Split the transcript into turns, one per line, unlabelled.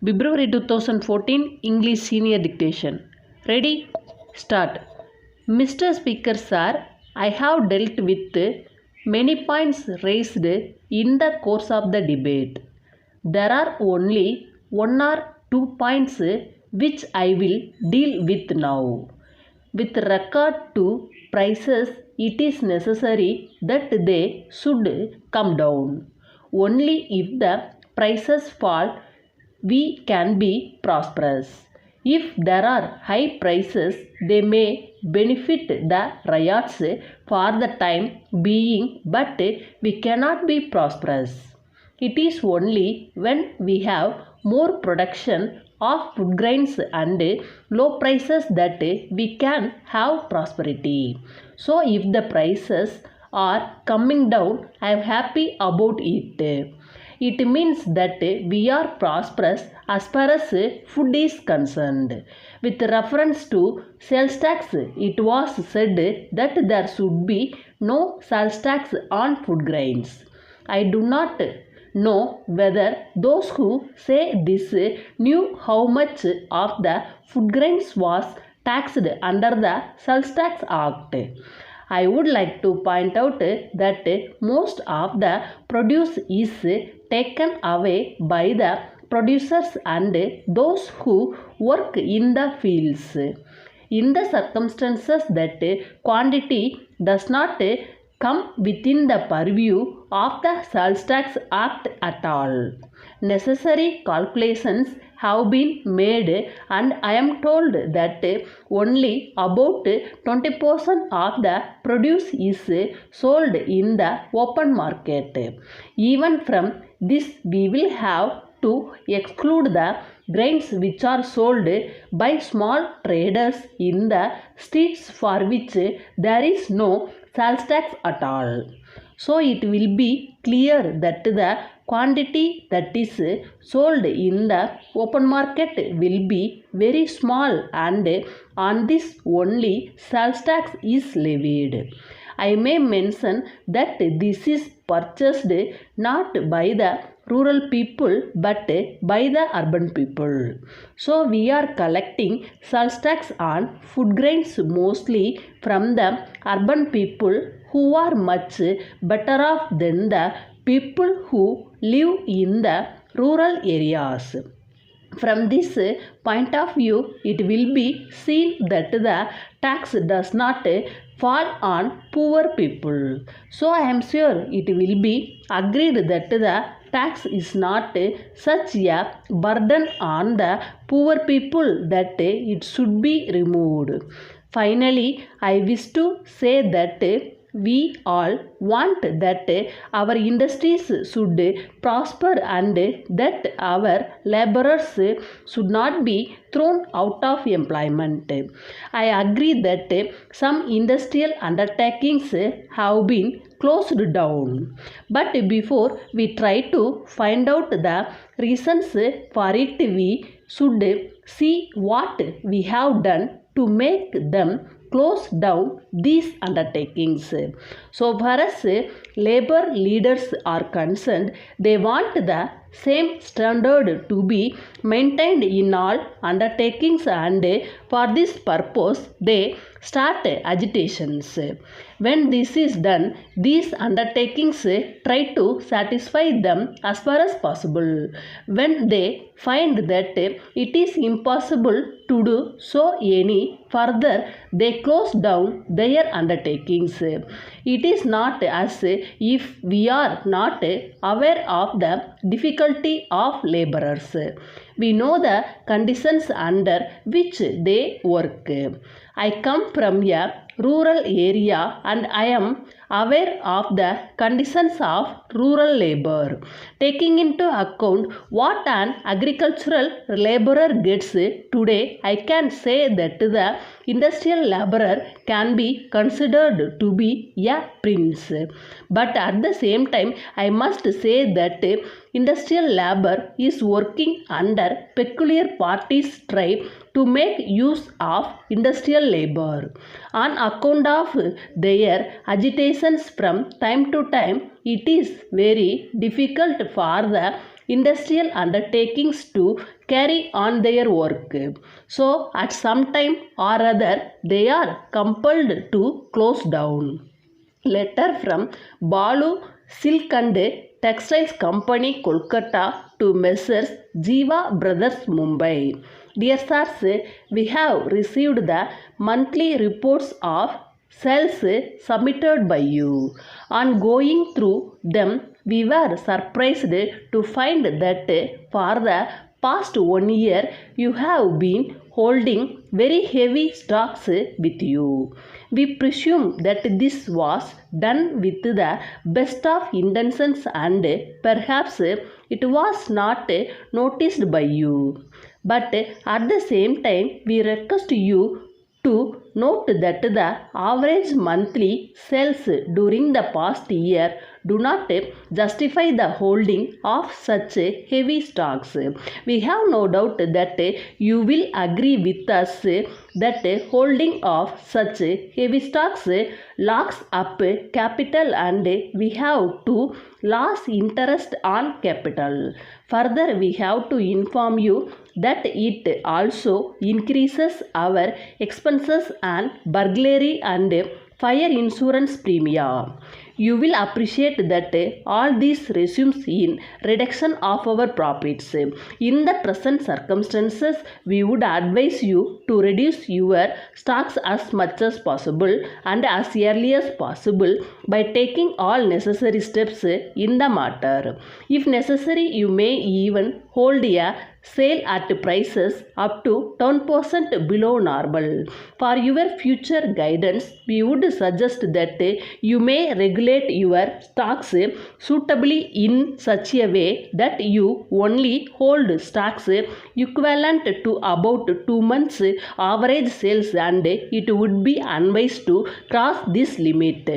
February 2014 English Senior Dictation. Ready? Start. Mr. Speaker Sir, I have dealt with many points raised in the course of the debate. There are only one or two points which I will deal with now. With regard to prices, it is necessary that they should come down. Only if the prices fall, we can be prosperous. If there are high prices, they may benefit the riots for the time being, but we cannot be prosperous. It is only when we have more production of food grains and low prices that we can have prosperity. So if the prices are coming down, I am happy about it. It means that we are prosperous as far as food is concerned. With reference to sales tax, it was said that there should be no sales tax on food grains. I do not know whether those who say this knew how much of the food grains was taxed under the Sales Tax Act. I would like to point out that most of the produce is taken away by the producers and those who work in the fields. In the circumstances that quantity does not come within the purview of the Sales Tax Act at all. Necessary calculations have been made and I am told that only about 20% of the produce is sold in the open market. Even from this we will have to exclude the grains which are sold by small traders in the streets for which there is no sales tax at all. So it will be clear that the quantity that is sold in the open market will be very small and on this only sales tax is levied. I may mention that this is purchased not by the rural people but by the urban people. So we are collecting sales tax on food grains mostly from the urban people who are much better off than the people who live in the rural areas. From this point of view, it will be seen that the tax does not fall on poor people. So I am sure it will be agreed that the tax is not such a burden on the poor people that it should be removed. Finally, I wish to say that we all want that our industries should prosper and that our laborers should not be thrown out of employment. I agree that some industrial undertakings have been closed down. But before we try to find out the reasons for it, we should see what we have done to make them close down these undertakings. So far as labor leaders are concerned, they want the same standard to be maintained in all undertakings and for this purpose they start agitations. When this is done, these undertakings try to satisfy them as far as possible. When they find that it is impossible to do so any further, they close down their undertakings. It is not as if we are not aware of the difficulty of laborers. We know the conditions under which they work. I come from a rural area and I am aware of the conditions of rural labor. Taking into account what an agricultural laborer gets today, I can say that the industrial laborer can be considered to be a prince. But at the same time, I must say that industrial labor is working under peculiar parties' strive to make use of industrial labor. On account of their agitations from time to time, it is very difficult for the industrial undertakings to carry on their work. So, at some time or other, they are compelled to close down. Letter from Balu Silk and Textiles Company, Kolkata to Messrs. Jiva Brothers, Mumbai. Dear sirs, we have received the monthly reports of sales submitted by you. On going through them, we were surprised to find that for the past 1 year you have been holding very heavy stocks with you. We presume that this was done with the best of intentions and perhaps it was not noticed by you. But at the same time, we request you to note that the average monthly sales during the past year do not justify the holding of such heavy stocks. We have no doubt that you will agree with us that holding of such heavy stocks locks up capital and we have to lose interest on capital. Further, we have to inform you that it also increases our expenses and burglary and fire insurance premium. You will appreciate that all this results in reduction of our profits. In the present circumstances, we would advise you to reduce your stocks as much as possible and as early as possible by taking all necessary steps in the matter. If necessary, you may even hold a sale at prices up to 10% below normal. For your future guidance, we would suggest that you may regulate your stocks suitably in such a way that you only hold stocks equivalent to about 2 months average sales, and it would be unwise to cross this limit.